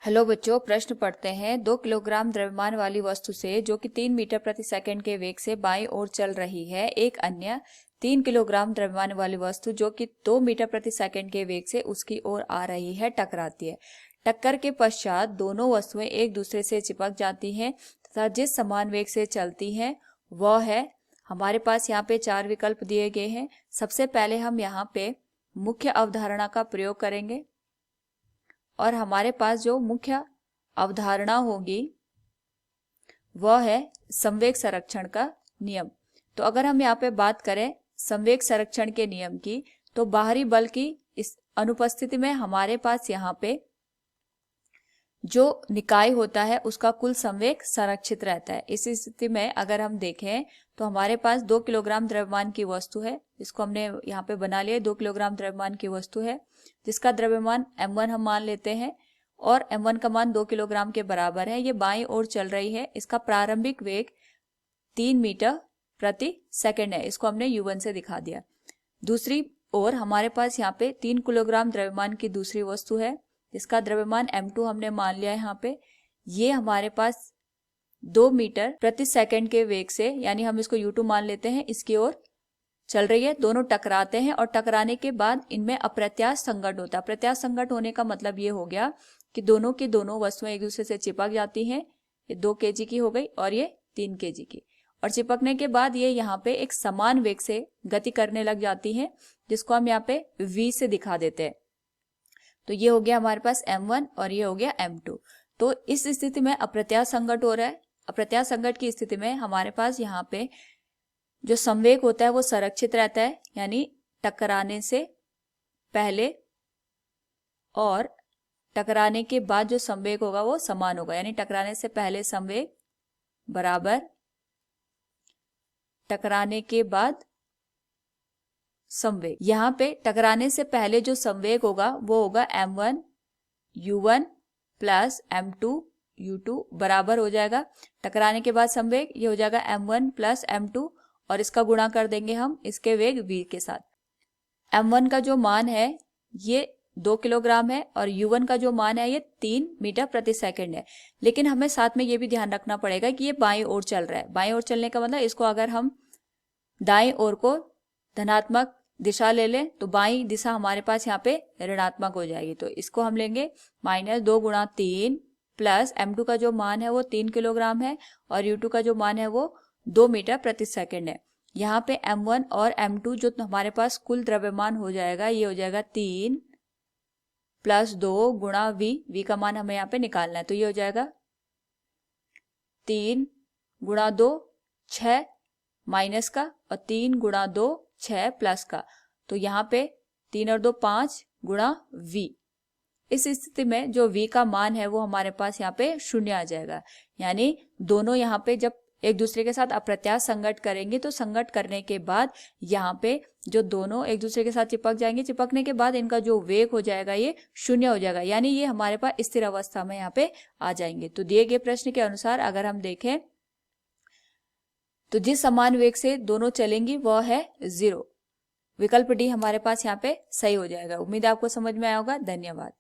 Hello बच्चों, प्रश्न पढ़ते हैं। 2 किलोग्राम द्रव्यमान वाली वस्तु से जो कि 3 मीटर प्रति सेकंड के वेग से बाईं ओर चल रही है, एक अन्य 3 किलोग्राम द्रव्यमान वाली वस्तु जो कि 2 मीटर प्रति सेकंड के वेग से उसकी ओर आ रही है, टकराती है। टक्कर के पश्चात दोनों वस्तुएं एक दूसरे से चिपक जाती हैं तथा जिस समान वेग से चलती हैं वह है, हमारे पास यहाँ पे 4 विकल्प दिए गए हैं। सबसे पहले हम यहाँ पे मुख्य अवधारणा का प्रयोग करेंगे और हमारे पास जो मुख्य अवधारणा होगी वह है संवेग संरक्षण का नियम। तो अगर हम यहाँ पे बात करें संवेग संरक्षण के नियम की, तो बाहरी बल की इस अनुपस्थिति में हमारे पास यहाँ पे जो निकाय होता है उसका कुल संवेग संरक्षित रहता है। इस स्थिति में अगर हम देखें तो हमारे पास 2 किलोग्राम द्रव्यमान की वस्तु है, इसको हमने यहाँ पे बना लिया। 2 किलोग्राम द्रव्यमान की वस्तु है जिसका द्रव्यमान m1 हम मान लेते हैं और m1 का मान 2 किलोग्राम के बराबर है। ये बाईं ओर चल रही है। इसका प्रारंभिक वेग 3 मीटर प्रति सेकेंड है, इसको हमने u1 से दिखा दिया। दूसरी ओर हमारे पास यहाँ पे 3 किलोग्राम द्रव्यमान की दूसरी वस्तु है जिसका द्रव्यमान m2 हमने मान लिया है यहाँ पे। ये हमारे पास 2 मीटर प्रति सेकंड के वेग से, यानी हम इसको u2 मान लेते हैं, इसकी ओर चल रही है। दोनों टकराते हैं और टकराने के बाद इनमें अप्रत्यास्थ संघट्ट होता है। अप्रत्यास्थ संघट्ट होने का मतलब ये हो गया कि दोनों की दोनों वस्तुएं एक दूसरे से चिपक जाती हैं। ये 2 kg की हो गई और ये 3 kg की, और चिपकने के बाद ये यहाँ पे एक समान वेग से गति करने लग जाती है, जिसको हम यहाँ पे v से दिखा देते हैं। तो ये हो गया हमारे पास m1 और ये हो गया m2। तो इस स्थिति में अप्रत्यास्थ संघट्ट हो रहा है। अप्रत्यास्थ संघट्ट की स्थिति में हमारे पास यहाँ पे जो संवेग होता है वो संरक्षित रहता है, यानी टकराने से पहले और टकराने के बाद जो संवेग होगा वो समान होगा। यानी टकराने से पहले संवेग बराबर टकराने के बाद संवेग। यहाँ पे टकराने से पहले जो संवेग होगा वो होगा m1 u1 plus m2 u2 बराबर हो जाएगा टकराने के बाद संवेग, ये हो जाएगा m1 प्लस m2 और इसका गुणा कर देंगे हम इसके वेग v के साथ। m1 का जो मान है ये 2 किलोग्राम है और u1 का जो मान है ये 3 मीटर प्रति सेकंड है। लेकिन हमें साथ में ये भी ध्यान रखना पड़ेगा कि ये बाईं ओर चल रहा है। बाईं ओर चलने का मतलब इसको अगर हम दाईं ओर को धनात्मक दिशा ले लें तो बाईं दिशा हमारे पास यहाँ पे ऋणात्मक हो जाएगी। तो इसको हम लेंगे -2 गुणा 3 प्लस m2 का जो मान है वो 3 किलोग्राम है और u2 का जो मान है वो 2 मीटर प्रति सेकंड है। यहाँ पे m1 और m2 जो हमारे पास कुल द्रव्यमान हो जाएगा ये हो जाएगा 3 प्लस 2 गुणा v का मान हमें यहाँ पे निकालना है। तो ये हो जाएगा 3 गुणा 2 6 माइनस का और 3 गुणा 2 6 प्लस का। तो यहाँ पे 3 और 2 5 गुणा v। इस स्थिति में जो v का मान है वो हमारे पास यहाँ पे 0 आ जाएगा। यानी दोनों यहाँ पे जब एक दूसरे के साथ अप्रत्यास्थ संघट्ट करेंगे तो संघट्ट करने के बाद यहाँ पे जो दोनों एक दूसरे के साथ चिपक जाएंगे, चिपकने के बाद इनका जो वेग हो जाएगा ये 0 हो जाएगा, यानी ये हमारे पास स्थिर अवस्था में यहाँ पे आ जाएंगे। तो दिए गए प्रश्न के अनुसार अगर हम देखें तो जिस समान वेग से दोनों चलेंगी वह है 0। विकल्प डी हमारे पास यहाँ पे सही हो जाएगा। उम्मीद है आपको समझ में आया होगा। धन्यवाद।